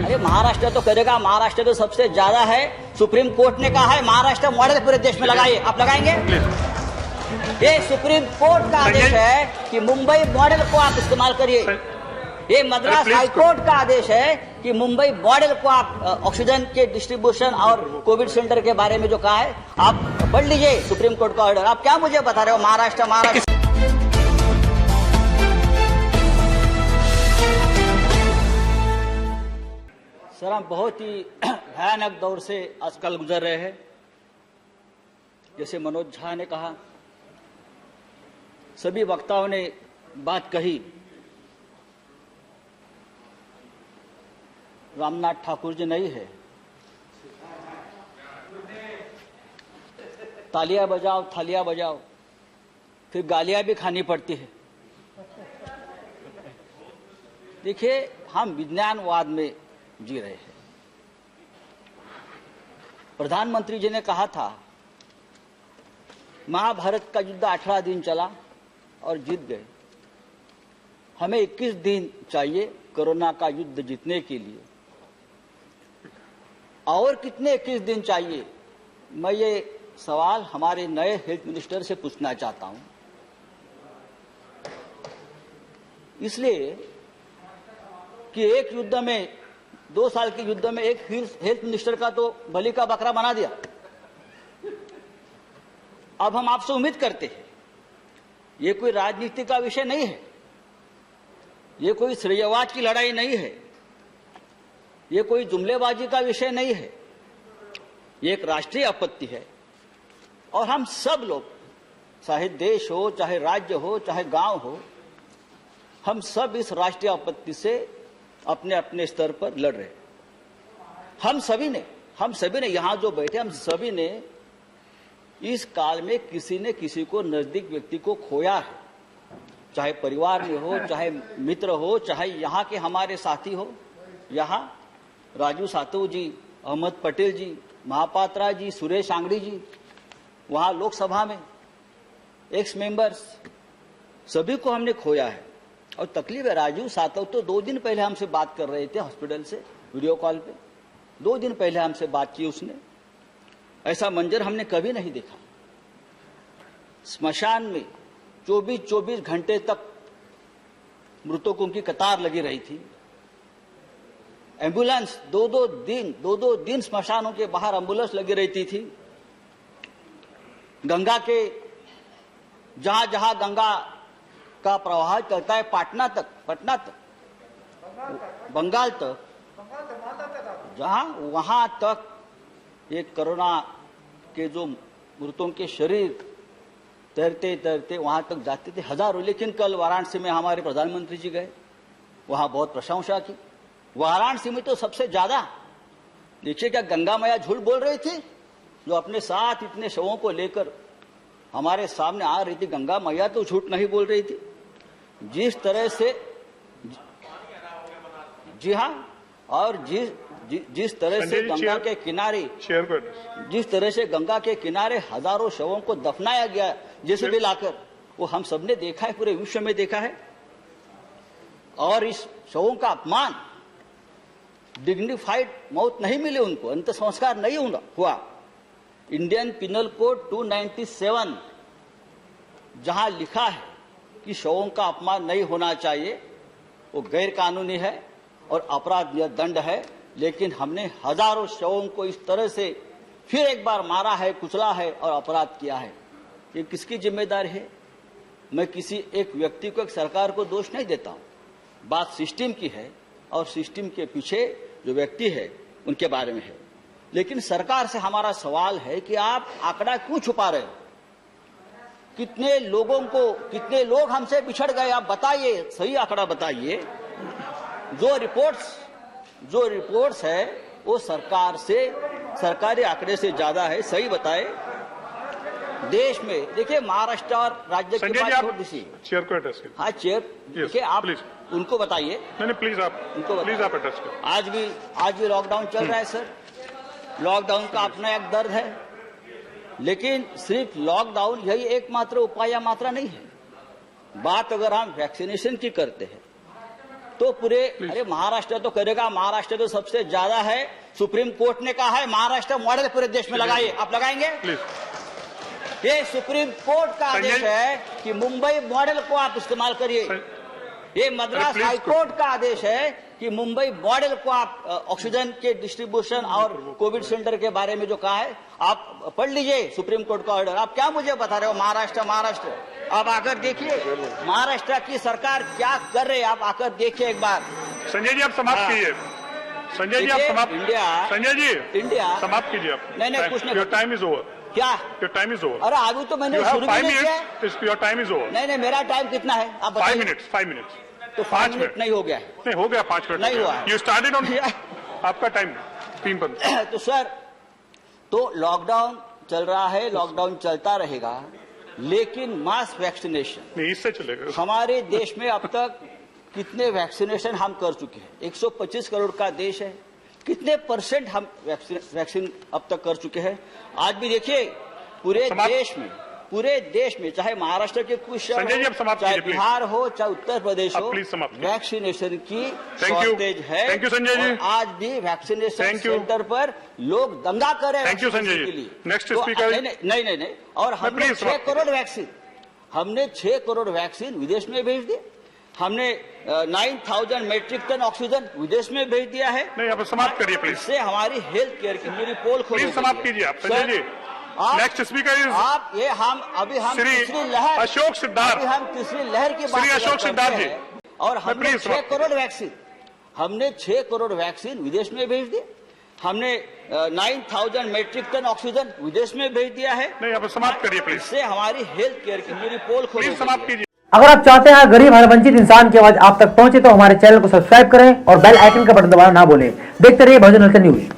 अरे महाराष्ट्र तो करेगा, महाराष्ट्र तो सबसे ज्यादा है। सुप्रीम कोर्ट ने कहा है महाराष्ट्र मॉडल पूरे देश में लगाइए, आप लगाएंगे? ये सुप्रीम कोर्ट का आदेश है कि मुंबई मॉडल को आप इस्तेमाल करिए। ये मद्रास हाईकोर्ट का आदेश है कि मुंबई मॉडल को आप ऑक्सीजन के डिस्ट्रीब्यूशन और कोविड सेंटर के बारे में जो कहा है आप पढ़ लीजिए सुप्रीम कोर्ट का ऑर्डर। आप क्या मुझे बता रहे हो महाराष्ट्र। सर, हम बहुत ही भयानक दौर से आजकल गुजर रहे हैं। जैसे मनोज झा ने कहा, सभी वक्ताओं ने बात कही। रामनाथ ठाकुर जी नहीं है, तालियां बजाओ थालियां बजाओ, फिर गालियां भी खानी पड़ती है। देखिए, हम विज्ञानवाद में जी रहे हैं। प्रधानमंत्री जी ने कहा था महाभारत का युद्ध 18 दिन चला और जीत गए। हमें 21 दिन चाहिए कोरोना का युद्ध जीतने के लिए। और कितने 21 दिन चाहिए? मैं ये सवाल हमारे नए हेल्थ मिनिस्टर से पूछना चाहता हूं। इसलिए कि एक युद्ध में 2 साल के युद्ध में एक हेल्थ मिनिस्टर का तो बलि का बकरा बना दिया। अब हम आपसे उम्मीद करते हैं, ये कोई राजनीति का विषय नहीं है, ये कोई श्रेयवाद की लड़ाई नहीं है, ये कोई जुमलेबाजी का विषय नहीं है, ये एक राष्ट्रीय आपत्ति है। और हम सब लोग, चाहे देश हो, चाहे राज्य हो, चाहे गांव हो, हम सब इस राष्ट्रीय आपत्ति से अपने अपने स्तर पर लड़ रहे। हम सभी ने यहां जो बैठे, हम सभी ने इस काल में किसी ने किसी को नजदीक व्यक्ति को खोया है, चाहे परिवार में हो, चाहे मित्र हो, चाहे यहां के हमारे साथी हो। यहां राजू सातव जी, अहमद पटेल जी, महापात्रा जी, सुरेश आंगड़ी जी, वहां लोकसभा में एक्स मेंबर्स, सभी को हमने खोया है। और तकलीफ है, राजू सातव तो 2 दिन पहले हमसे बात कर रहे थे हॉस्पिटल से वीडियो कॉल पे। 2 दिन पहले हमसे बात की उसने। ऐसा मंजर हमने कभी नहीं देखा। स्मशान में 24 घंटे तक मृतकों की कतार लगी रही थी। एम्बुलेंस 2-2 दिन स्मशानों के बाहर एम्बुलेंस लगी रहती थी। गंगा के जहां जहां गंगा का प्रवाह चलता है पटना तक, बंगाल तक, जहां वहां तक ये कोरोना के जो मृतों के शरीर तैरते तैरते वहां तक जाते थे हजारों। लेकिन कल वाराणसी में हमारे प्रधानमंत्री जी गए, वहां बहुत प्रशंसा की। वाराणसी में तो सबसे ज्यादा। देखिए, क्या गंगा मैया झूठ बोल रही थी जो अपने साथ इतने शवों को लेकर हमारे सामने आ रही थी? गंगा मैया तो झूठ नहीं बोल रही थी। जिस तरह से, जी हाँ, और जिस तरह से गंगा के किनारे, जिस तरह से गंगा के किनारे हजारों शवों को दफनाया गया जैसे भी लाकर, वो हम सबने देखा है, पूरे विश्व में देखा है। और इस शवों का अपमान, डिग्निफाइड मौत नहीं मिली उनको, अंत संस्कार नहीं हुआ। इंडियन पिनल कोड 297 जहां लिखा है कि शवों का अपमान नहीं होना चाहिए, वो गैर कानूनी है और अपराध दंड है। लेकिन हमने हजारों शवों को इस तरह से फिर एक बार मारा है, कुचला है और अपराध किया है। ये किसकी जिम्मेदारी है? मैं किसी एक व्यक्ति को, एक सरकार को दोष नहीं देता हूं। बात सिस्टम की है और सिस्टम के पीछे जो व्यक्ति है उनके बारे में है। लेकिन सरकार से हमारा सवाल है कि आप आंकड़ा क्यों छुपा रहे हो? कितने लोग हमसे बिछड़ गए, आप बताइए, सही आंकड़ा बताइए। जो रिपोर्ट्स है वो सरकारी आंकड़े से ज्यादा है, सही बताए। देश में देखिए, महाराष्ट्र और राज्य की बात छोड़ दीजिए। चेयर को एड्रेस कीजिए। हाँ, चेयर, देखिए आप उनको बताइए। नहीं, प्लीज आप एड्रेस करें। आज भी लॉकडाउन चल रहा है सर। लॉकडाउन का अपना एक दर्द है, लेकिन सिर्फ लॉकडाउन यही एकमात्र उपाय या मात्रा नहीं है। बात अगर हम वैक्सीनेशन की करते हैं तो पूरे अरे महाराष्ट्र तो करेगा, महाराष्ट्र तो सबसे ज्यादा है। सुप्रीम कोर्ट ने कहा है महाराष्ट्र मॉडल पूरे देश में लगाइए, आप लगाएंगे? प्लीज ये सुप्रीम कोर्ट का आदेश है कि मुंबई मॉडल को आप इस्तेमाल करिए। ये मद्रास प्लीज हाईकोर्ट का आदेश है कि मुंबई मॉडल को आप ऑक्सीजन के डिस्ट्रीब्यूशन और कोविड सेंटर के बारे में जो कहा है आप पढ़ लीजिए सुप्रीम कोर्ट का ऑर्डर। आप क्या मुझे बता रहे हो महाराष्ट्र महाराष्ट्र? आप आकर देखिए महाराष्ट्र की सरकार क्या कर रही है, आप आकर देखिए एक बार। संजय जी आप समाप्त कीजिए। संजय जी आप समाप्त, संजय जी इंडिया समाप्त कीजिए आप। नहीं कुछ नहीं, योर टाइम इज ओवर। क्या योर टाइम इज ओवर? अरे अभी तो मैंने शुरू भी नहीं किया है। Your time is over. नहीं मेरा टाइम कितना है आप 5 बताइए। मिनट्स 5 मिनट्स तो 5 मिनट नहीं हो गया है। नहीं हो गया, 5 मिनट नहीं हुआ है। यू स्टार्टेड ऑन आपका टाइम 3 बंद। तो सर तो लॉकडाउन चल रहा है, लॉकडाउन चलता रहेगा, लेकिन मास वैक्सीनेशन नहीं इससे चलेगा। हमारे देश में अब तक कितने वैक्सीनेशन हम कर चुके हैं? 125 करोड़ का देश है, कितने % हम वैक्सीन अब तक कर चुके हैं? आज भी देखिए पूरे देश में चाहे महाराष्ट्र के कुछ शहर हो, चाहे बिहार हो, चाहे उत्तर प्रदेश हो, वैक्सीनेशन की शॉर्टेज है। थैंक यू संजय जी। आज भी वैक्सीनेशन सेंटर पर लोग दंगा कर रहे हैं। Thank you Sanjay ji. Next speaker. नहीं और हमने 6 करोड़ वैक्सीन विदेश में भेज दी। हमने 9000 मेट्रिक टन ऑक्सीजन विदेश में भेज दिया है। नहीं आप समाप्त करिए प्लीज। इससे हमारी हेल्थ केयर की पूरी पोल खोल प्लीज समाप्त कीजिए आप Sanjay ji. Next speaker is आप ये हम तीसरी लहर अशोक सिद्धार्थ। अभी हम तीसरी लहर की बात अशोक सिद्धार्थ जी। और हमने 6 करोड़ वैक्सीन विदेश में भेज दी। हमने 9000 मेट्रिक टन ऑक्सीजन विदेश में भेज दिया है। नहीं आप समाप्त करिए प्लीज। इससे हमारी हेल्थ केयर की पूरी पोल खोल प्लीज समाप्त कीजिए। अगर आप चाहते हैं गरीब हर वंचित इंसान की आवाज आप तक पहुंचे तो हमारे चैनल को सब्सक्राइब करें और बेल आइकन का बटन दबाना ना भूलें। देखते रहिए बहुजन न्यूज।